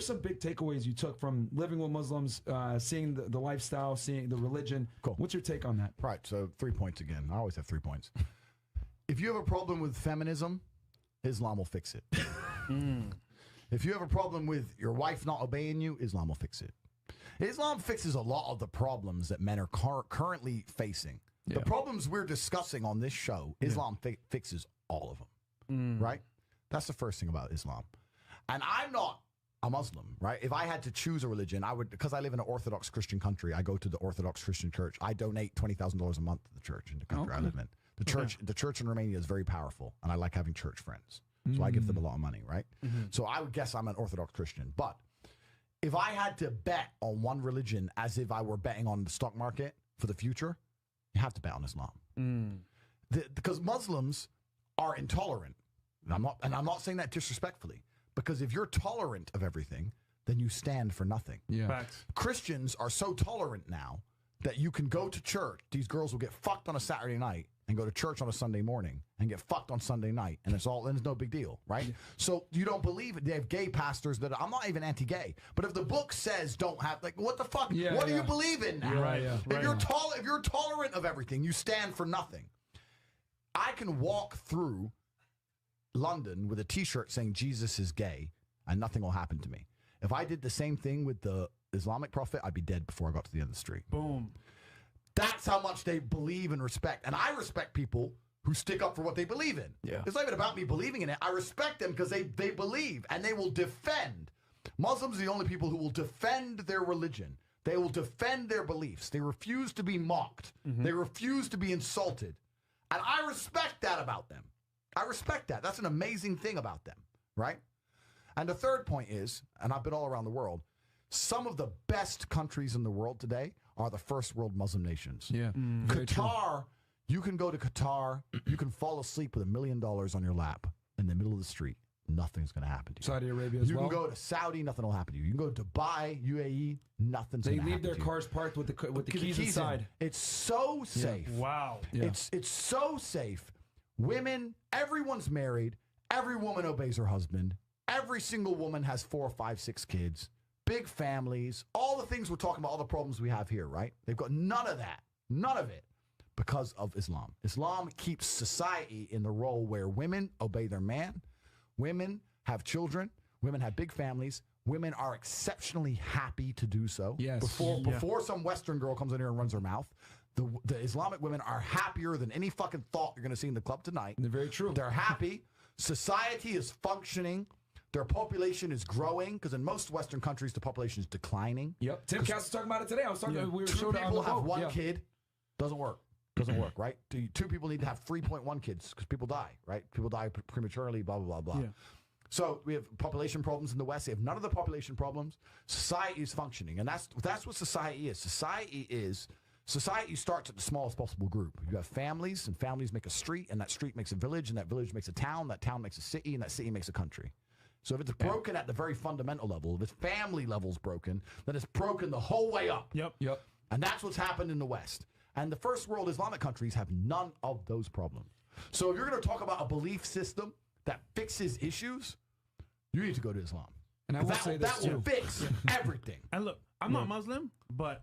are some big takeaways you took from living with Muslims, seeing the lifestyle, seeing the religion? Cool. What's your take on that? Right. So 3 points again. I always have 3 points. If you have a problem with feminism, Islam will fix it. If you have a problem with your wife not obeying you, Islam will fix it. Islam fixes a lot of the problems that men are currently facing. The problems we're discussing on this show, Islam fixes all of them, right? That's the first thing about Islam. And I'm not a Muslim, right? If I had to choose a religion, I would, because I live in an Orthodox Christian country, I go to the Orthodox Christian church. I donate $20,000 a month to the church in the country I live in. The church in Romania is very powerful, and I like having church friends. So I give them a lot of money, right? So I would guess I'm an Orthodox Christian. But if I had to bet on one religion as if I were betting on the stock market for the future, you have to bet on Islam. Because Muslims are intolerant. And I'm not saying that disrespectfully. Because if you're tolerant of everything, then you stand for nothing. Yeah. Facts. Christians are so tolerant now that you can go to church. These girls will get fucked on a Saturday night and go to church on a Sunday morning and get fucked on Sunday night, and it's no big deal, right? So you don't believe it. They have gay pastors that I'm not even anti-gay, but if the book says don't have, like, what the fuck? What do you believe in now? If you're tolerant of everything, you stand for nothing. I can walk through London with a T-shirt saying Jesus is gay, and nothing will happen to me. If I did the same thing with the Islamic prophet, I'd be dead before I got to the end of the street. Boom. That's how much they believe and respect. And I respect people who stick up for what they believe in. Yeah. It's not even about me believing in it. I respect them because they believe and they will defend. Muslims are the only people who will defend their religion. They will defend their beliefs. They refuse to be mocked. They refuse to be insulted. And I respect that about them. I respect that. That's an amazing thing about them, right? And the third point is, and I've been all around the world, some of the best countries in the world today are the first world Muslim nations. Yeah. Qatar, you can go to Qatar, you can fall asleep with $1 million on your lap in the middle of the street. Nothing's going to happen to you. Saudi Arabia as well. You can go to Saudi, nothing will happen to you. You can go to Dubai, UAE, nothing's going to happen to you. They leave their cars parked with the keys inside. It's so safe. Wow. Yeah. It's so safe. Women, everyone's married. Every woman obeys her husband. Every single woman has 4, 5, 6 kids. Big families. All the things we're talking about, all the problems we have here, right? They've got none of that. None of it. Because of Islam. Islam keeps society in the role where women obey their man. Women have children. Women have big families. Women are exceptionally happy to do so. Yes. Before some Western girl comes in here and runs her mouth, the Islamic women are happier than any fucking thought you're going to see in the club tonight. They're very true. They're happy. Society is functioning. Their population is growing because in most Western countries, the population is declining. Yep. Tim Cass was talking about it today. I was talking. We were 2 showed it on people the have boat. 1 kid. Doesn't work. Doesn't work, right? 2 people need to have 3.1 kids because people die, right? People die prematurely, blah, blah, blah, blah. Yeah. So we have population problems in the West. They have none of the population problems. Society is functioning. And that's what society is. Society starts at the smallest possible group. You have families, and families make a street, and that street makes a village, and that village makes a town, that town makes a city, and that city makes a country. So if it's broken at the very fundamental level, if its family level's broken, then it's broken the whole way up. Yep. And that's what's happened in the West. And the first world Islamic countries have none of those problems. So if you're going to talk about a belief system that fixes issues, you need to go to Islam. And I will say this that will fix everything. And look, I'm not Muslim, but